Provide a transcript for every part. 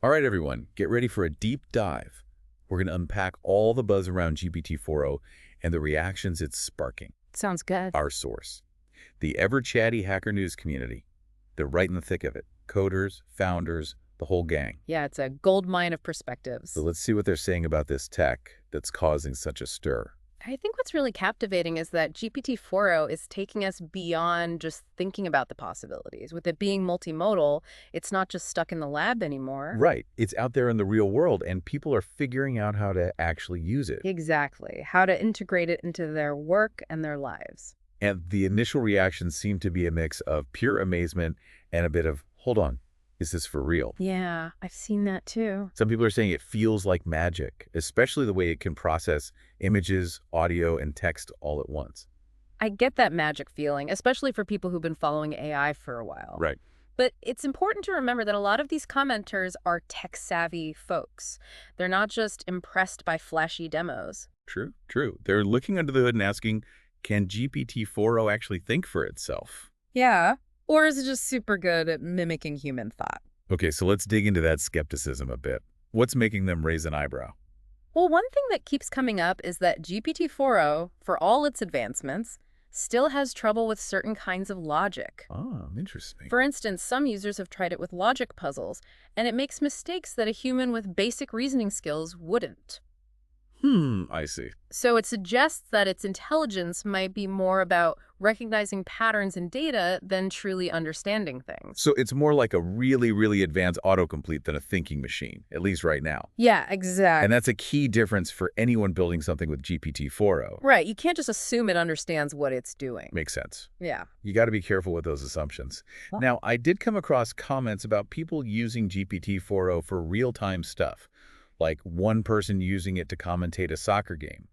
All right, everyone, get ready for a deep dive. We're going to unpack all the buzz around GPT-4o and the reactions it's sparking. Sounds good. Our source, the ever-chatty Hacker News community. They're right in the thick of it. Coders, founders, the whole gang. Yeah, it's a gold mine of perspectives. So let's see what they're saying about this tech that's causing such a stir. I think what's really captivating is that GPT-4o is taking us beyond just thinking about the possibilities. With it being multimodal, it's not just stuck in the lab anymore. Right. It's out there in the real world, and people are figuring out how to actually use it. Exactly. How to integrate it into their work and their lives. And the initial reactions seem to be a mix of pure amazement and a bit of, hold on, is this for real? Yeah, I've seen that too. Some people are saying it feels like magic, especially the way it can process images, audio, and text all at once. I get that magic feeling, especially for people who've been following AI for a while. Right. But it's important to remember that a lot of these commenters are tech-savvy folks. They're not just impressed by flashy demos. True, true. They're looking under the hood and asking, can GPT-4o actually think for itself? Yeah. Or is it just super good at mimicking human thought? Okay, so let's dig into that skepticism a bit. What's making them raise an eyebrow? Well, one thing that keeps coming up is that GPT-4o, for all its advancements, still has trouble with certain kinds of logic. Oh, interesting. For instance, some users have tried it with logic puzzles, and it makes mistakes that a human with basic reasoning skills wouldn't. I see. So it suggests that its intelligence might be more about recognizing patterns in data than truly understanding things. So it's more like a really, really advanced autocomplete than a thinking machine, at least right now. Yeah, exactly. And that's a key difference for anyone building something with GPT-4o. Right, you can't just assume it understands what it's doing. Makes sense. Yeah. You got to be careful with those assumptions. Well- Now, I did come across comments about people using GPT-4o for real-time stuff, like one person using it to commentate a soccer game.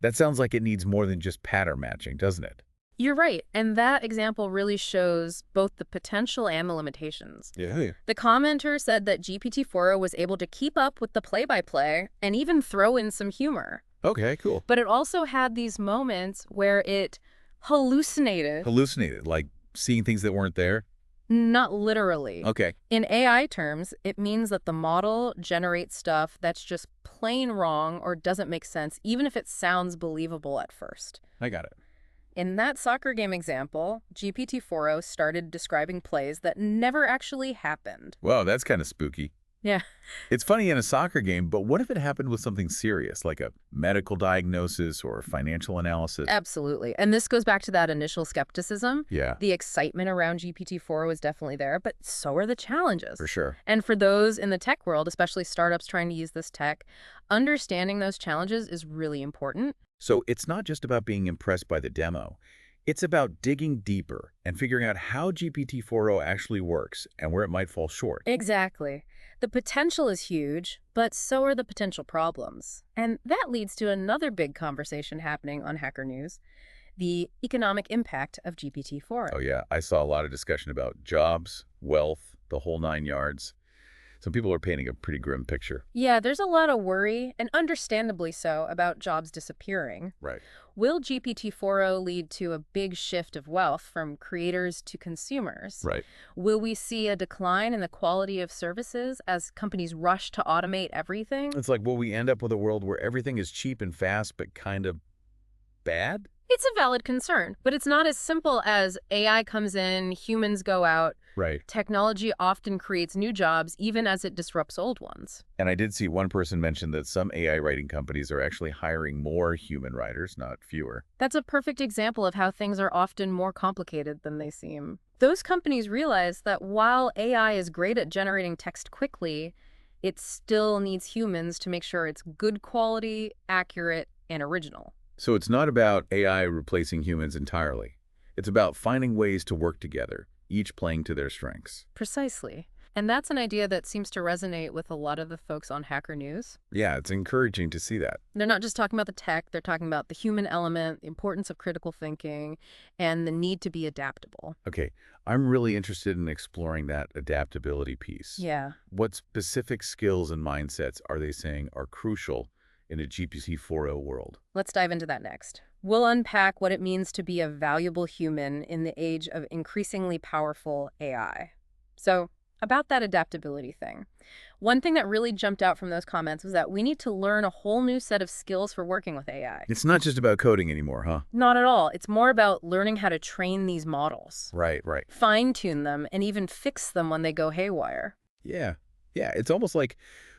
That sounds like it needs more than just pattern matching, doesn't it? You're right, and that example really shows both the potential and the limitations. Yeah. The commenter said that GPT-4o was able to keep up with the play-by-play and even throw in some humor. Okay, cool. But it also had these moments where it hallucinated. Hallucinated, like seeing things that weren't there? Not literally. Okay. In AI terms, it means that the model generates stuff that's just plain wrong or doesn't make sense, even if it sounds believable at first. I got it. In that soccer game example, GPT-4o started describing plays that never actually happened. Whoa, that's kind of spooky. Yeah. It's funny in a soccer game, but what if it happened with something serious, like a medical diagnosis or financial analysis? Absolutely. And this goes back to that initial skepticism. Yeah, The excitement around GPT-4o is definitely there, but so are the challenges. for sure. And for those in the tech world, especially startups trying to use this tech, understanding those challenges is really important. So it's not just about being impressed by the demo. It's about digging deeper and figuring out how GPT-4o actually works and where it might fall short. Exactly. The potential is huge, but so are the potential problems. And that leads to another big conversation happening on Hacker News, the economic impact of GPT-4o. Oh yeah, I saw a lot of discussion about jobs, wealth, the whole 9 yards. Some people are painting a pretty grim picture. Yeah, there's a lot of worry, and understandably so, about jobs disappearing. Right. Will GPT-4o lead to a big shift of wealth from creators to consumers? Right. Will we see a decline in the quality of services as companies rush to automate everything? It's like, will we end up with a world where everything is cheap and fast, but kind of bad? It's a valid concern, but it's not as simple as AI comes in, humans go out. Right. Technology often creates new jobs, even as it disrupts old ones. And I did see one person mention that some AI writing companies are actually hiring more human writers, not fewer. That's a perfect example of how things are often more complicated than they seem. Those companies realize that while AI is great at generating text quickly, it still needs humans to make sure it's good quality, accurate, and original. So it's not about AI replacing humans entirely. It's about finding ways to work together, each playing to their strengths. Precisely. And that's an idea that seems to resonate with a lot of the folks on Hacker News. Yeah, it's encouraging to see that. They're not just talking about the tech, they're talking about the human element, the importance of critical thinking, and the need to be adaptable. Okay, I'm really interested in exploring that adaptability piece. Yeah. What specific skills and mindsets are they saying are crucial in a GPT-4o world? Let's dive into that next. We'll unpack what it means to be a valuable human in the age of increasingly powerful AI. So, About that adaptability thing. One thing that really jumped out from those comments was that we need to learn a whole new set of skills for working with AI. It's not just about coding anymore, huh? Not at all. It's more about learning how to train these models, Right, right. fine-tune them, and even fix them when they go haywire. Yeah. Yeah, it's almost like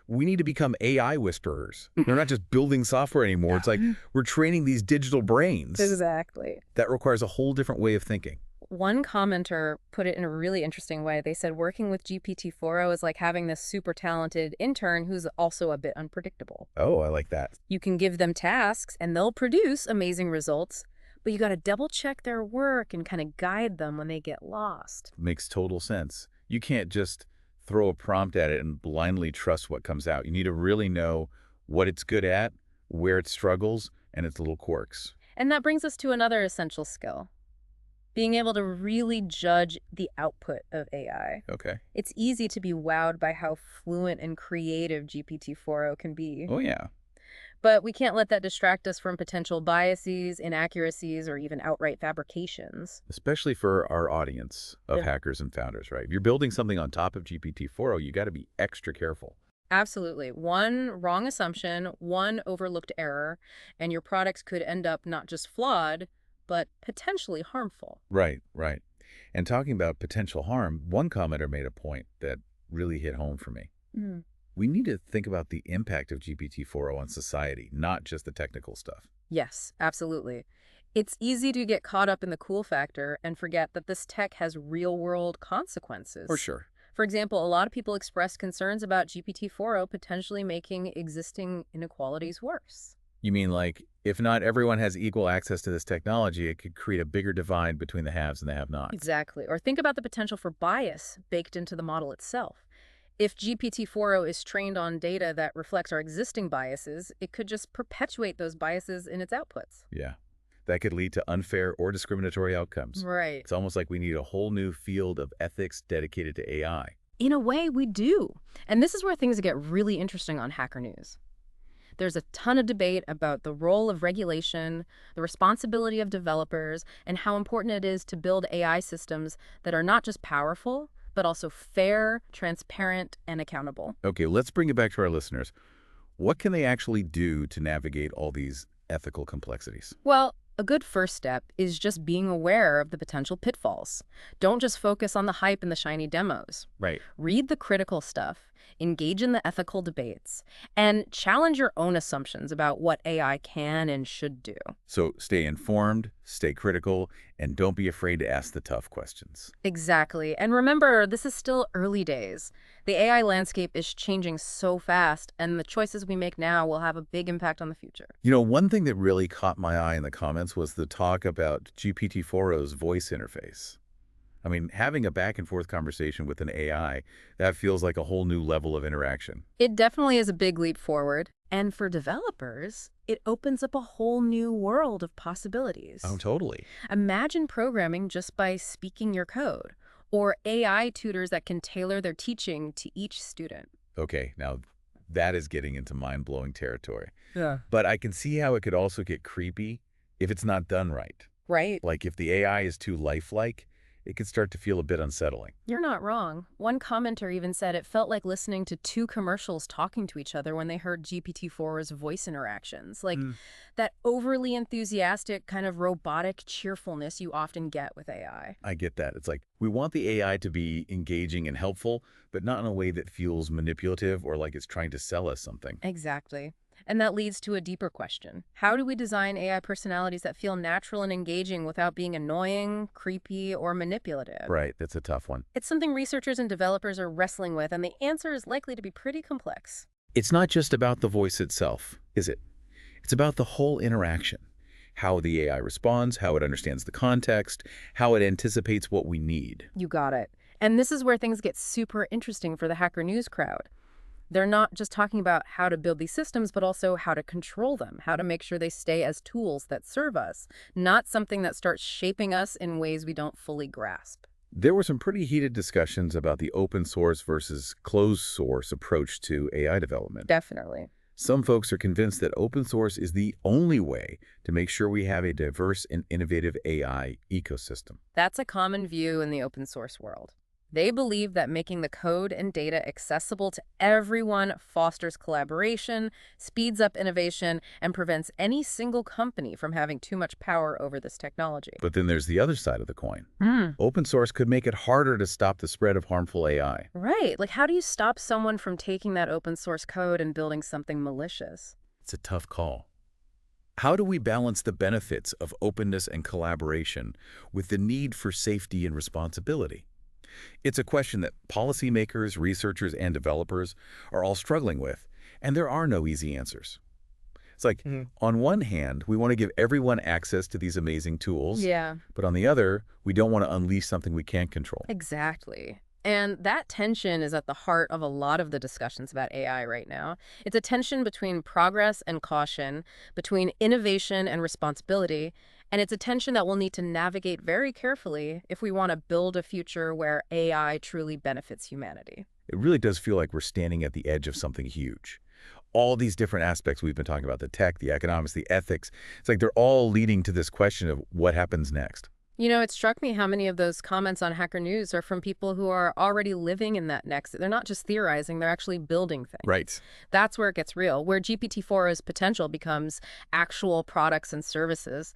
we need to become AI whisperers. They're not just building software anymore. It's like we're training these digital brains. Exactly. That requires a whole different way of thinking. One commenter put it in a really interesting way. They said working with GPT-4o is like having this super talented intern who's also a bit unpredictable. Oh, I like that. You can give them tasks and they'll produce amazing results, but you got to double check their work and kind of guide them when they get lost. Makes total sense. You can't just throw a prompt at it and blindly trust what comes out. You need to really know what it's good at, where it struggles, and its little quirks. And that brings us to another essential skill. Being able to really judge the output of AI. Okay. It's easy to be wowed by how fluent and creative GPT-4o can be. Oh, yeah. But we can't let that distract us from potential biases, inaccuracies, or even outright fabrications. Especially for our audience of Yeah. hackers and founders, right? If you're building something on top of GPT-4o, you got to be extra careful. Absolutely. One wrong assumption, one overlooked error, and your products could end up not just flawed, but potentially harmful. Right, right. And talking about potential harm, one commenter made a point that really hit home for me. Mm. We need to think about the impact of GPT-4o on society, not just the technical stuff. Yes, absolutely. It's easy to get caught up in the cool factor and forget that this tech has real-world consequences. For sure. For example, a lot of people express concerns about GPT-4o potentially making existing inequalities worse. You mean like, if not everyone has equal access to this technology, it could create a bigger divide between the haves and the have-nots. Exactly. Or think about the potential for bias baked into the model itself. If GPT-4o is trained on data that reflects our existing biases, it could just perpetuate those biases in its outputs. Yeah. That could lead to unfair or discriminatory outcomes. Right. It's almost like we need a whole new field of ethics dedicated to AI. In a way, we do. And this is where things get really interesting on Hacker News. There's a ton of debate about the role of regulation, the responsibility of developers, and how important it is to build AI systems that are not just powerful, but also fair, transparent, and accountable. Okay, let's bring it back to our listeners. What can they actually do to navigate all these ethical complexities? Well, a good first step is just being aware of the potential pitfalls. Don't just focus on the hype and the shiny demos. Right. Read the critical stuff, engage in the ethical debates, and challenge your own assumptions about what AI can and should do. So stay informed, stay critical, and don't be afraid to ask the tough questions. Exactly. And remember, this is still early days. The AI landscape is changing so fast, and the choices we make now will have a big impact on the future. You know, one thing that really caught my eye in the comments was the talk about GPT-4o's voice interface. I mean, having a back-and-forth conversation with an AI, that feels like a whole new level of interaction. It definitely is a big leap forward. And for developers, it opens up a whole new world of possibilities. Oh, totally. Imagine programming just by speaking your code, or AI tutors that can tailor their teaching to each student. Okay, now that is getting into mind-blowing territory. Yeah. But I can see how it could also get creepy if it's not done right. Right? Like if the AI is too lifelike, it could start to feel a bit unsettling. You're not wrong. One commenter even said it felt like listening to two commercials talking to each other when they heard GPT-4's voice interactions. Like that overly enthusiastic, kind of robotic cheerfulness you often get with AI. I get that. It's like we want the AI to be engaging and helpful, but not in a way that feels manipulative or like it's trying to sell us something. Exactly. And that leads to a deeper question. How do we design AI personalities that feel natural and engaging without being annoying, creepy, or manipulative? Right, that's a tough one. It's something researchers and developers are wrestling with, and the answer is likely to be pretty complex. It's not just about the voice itself, is it? It's about the whole interaction. How the AI responds, how it understands the context, how it anticipates what we need. You got it. And this is where things get super interesting for the Hacker News crowd. They're not just talking about how to build these systems, but also how to control them, how to make sure they stay as tools that serve us, not something that starts shaping us in ways we don't fully grasp. There were some pretty heated discussions about the open source versus closed source approach to AI development. Definitely. Some folks are convinced that open source is the only way to make sure we have a diverse and innovative AI ecosystem. That's a common view in the open source world. They believe that making the code and data accessible to everyone fosters collaboration, speeds up innovation, and prevents any single company from having too much power over this technology. But then there's the other side of the coin. Hmm. Open source could make it harder to stop the spread of harmful AI. Right. Like, how do you stop someone from taking that open source code and building something malicious? It's a tough call. How do we balance the benefits of openness and collaboration with the need for safety and responsibility? It's a question that policymakers, researchers, and developers are all struggling with, and there are no easy answers. It's like, on one hand, we want to give everyone access to these amazing tools, Yeah. but on the other, we don't want to unleash something we can't control. Exactly. And that tension is at the heart of a lot of the discussions about AI right now. It's a tension between progress and caution, between innovation and responsibility, and it's a tension that we'll need to navigate very carefully if we want to build a future where AI truly benefits humanity. It really does feel like we're standing at the edge of something huge. All these different aspects we've been talking about, the tech, the economics, the ethics, it's like they're all leading to this question of what happens next. You know, it struck me how many of those comments on Hacker News are from people who are already living in that next. They're not just theorizing, they're actually building things. Right. That's where it gets real, where GPT-4o's potential becomes actual products and services.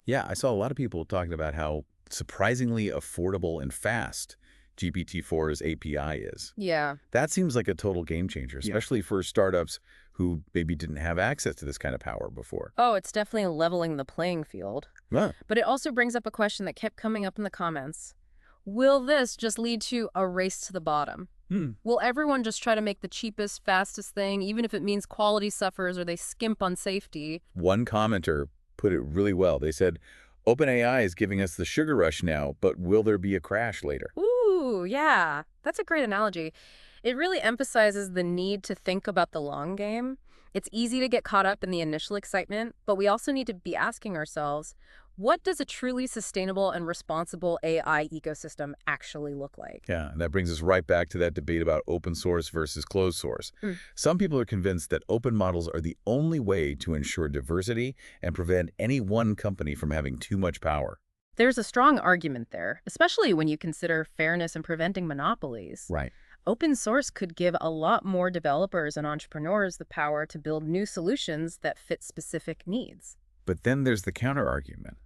Yeah, I saw a lot of people talking about how surprisingly affordable and fast GPT-4's API is. Yeah. That seems like a total game changer, especially for startups who maybe didn't have access to this kind of power before. Oh, it's definitely leveling the playing field. Yeah. But it also brings up a question that kept coming up in the comments. Will this just lead to a race to the bottom? Will everyone just try to make the cheapest, fastest thing, even if it means quality suffers or they skimp on safety? One commenter put it really well. They said, OpenAI is giving us the sugar rush now, but will there be a crash later? Ooh, yeah. That's a great analogy. It really emphasizes the need to think about the long game. It's easy to get caught up in the initial excitement, but we also need to be asking ourselves, what does a truly sustainable and responsible AI ecosystem actually look like? Yeah, and that brings us right back to that debate about open source versus closed source. Some people are convinced that open models are the only way to ensure diversity and prevent any one company from having too much power. There's a strong argument there, especially when you consider fairness and preventing monopolies. Right. Open source could give a lot more developers and entrepreneurs the power to build new solutions that fit specific needs. But then there's the counter-argument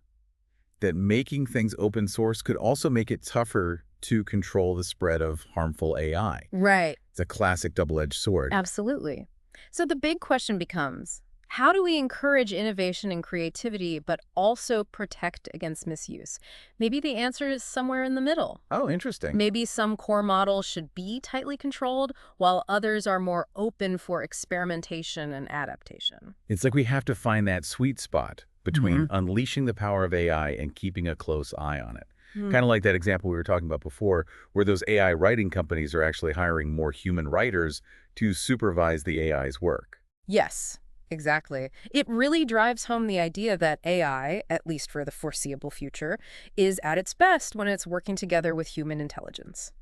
that making things open source could also make it tougher to control the spread of harmful AI. Right. It's a classic double-edged sword. Absolutely. So the big question becomes, how do we encourage innovation and creativity, but also protect against misuse? Maybe the answer is somewhere in the middle. Oh, interesting. Maybe some core models should be tightly controlled, while others are more open for experimentation and adaptation. It's like we have to find that sweet spot between unleashing the power of AI and keeping a close eye on it. Kind of like that example we were talking about before, where those AI writing companies are actually hiring more human writers to supervise the AI's work. Yes. Exactly. It really drives home the idea that AI, at least for the foreseeable future, is at its best when it's working together with human intelligence.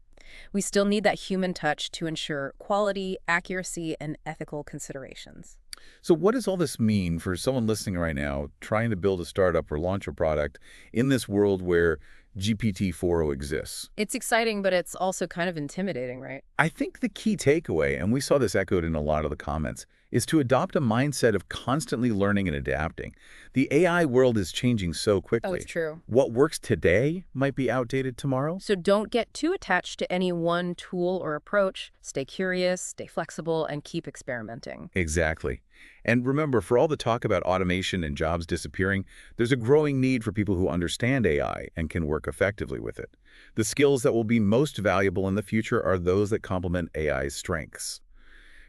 We still need that human touch to ensure quality, accuracy, and ethical considerations. So what does all this mean for someone listening right now, trying to build a startup or launch a product in this world where GPT-4o exists? It's exciting, but it's also kind of intimidating, right? I think the key takeaway, and we saw this echoed in a lot of the comments, is to adopt a mindset of constantly learning and adapting. The AI world is changing so quickly. Oh, it's true. What works today might be outdated tomorrow. So don't get too attached to any one tool or approach. Stay curious, stay flexible, and keep experimenting. Exactly. And remember, for all the talk about automation and jobs disappearing, there's a growing need for people who understand AI and can work effectively with it. The skills that will be most valuable in the future are those that complement AI's strengths.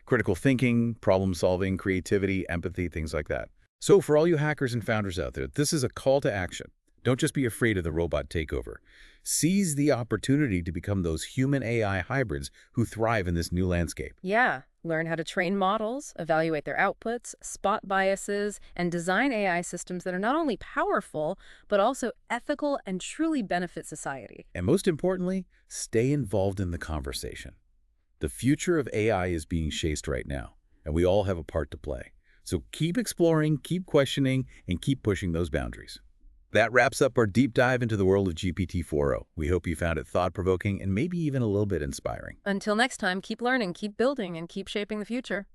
Critical thinking, problem solving, creativity, empathy, things like that. So for all you hackers and founders out there, this is a call to action. Don't just be afraid of the robot takeover. Seize the opportunity to become those human-AI hybrids who thrive in this new landscape. Yeah. Learn how to train models, evaluate their outputs, spot biases, and design AI systems that are not only powerful, but also ethical and truly benefit society. And most importantly, stay involved in the conversation. The future of AI is being shaped right now, and we all have a part to play. So keep exploring, keep questioning, and keep pushing those boundaries. That wraps up our deep dive into the world of GPT-4o. We hope you found it thought-provoking and maybe even a little bit inspiring. Until next time, keep learning, keep building, and keep shaping the future.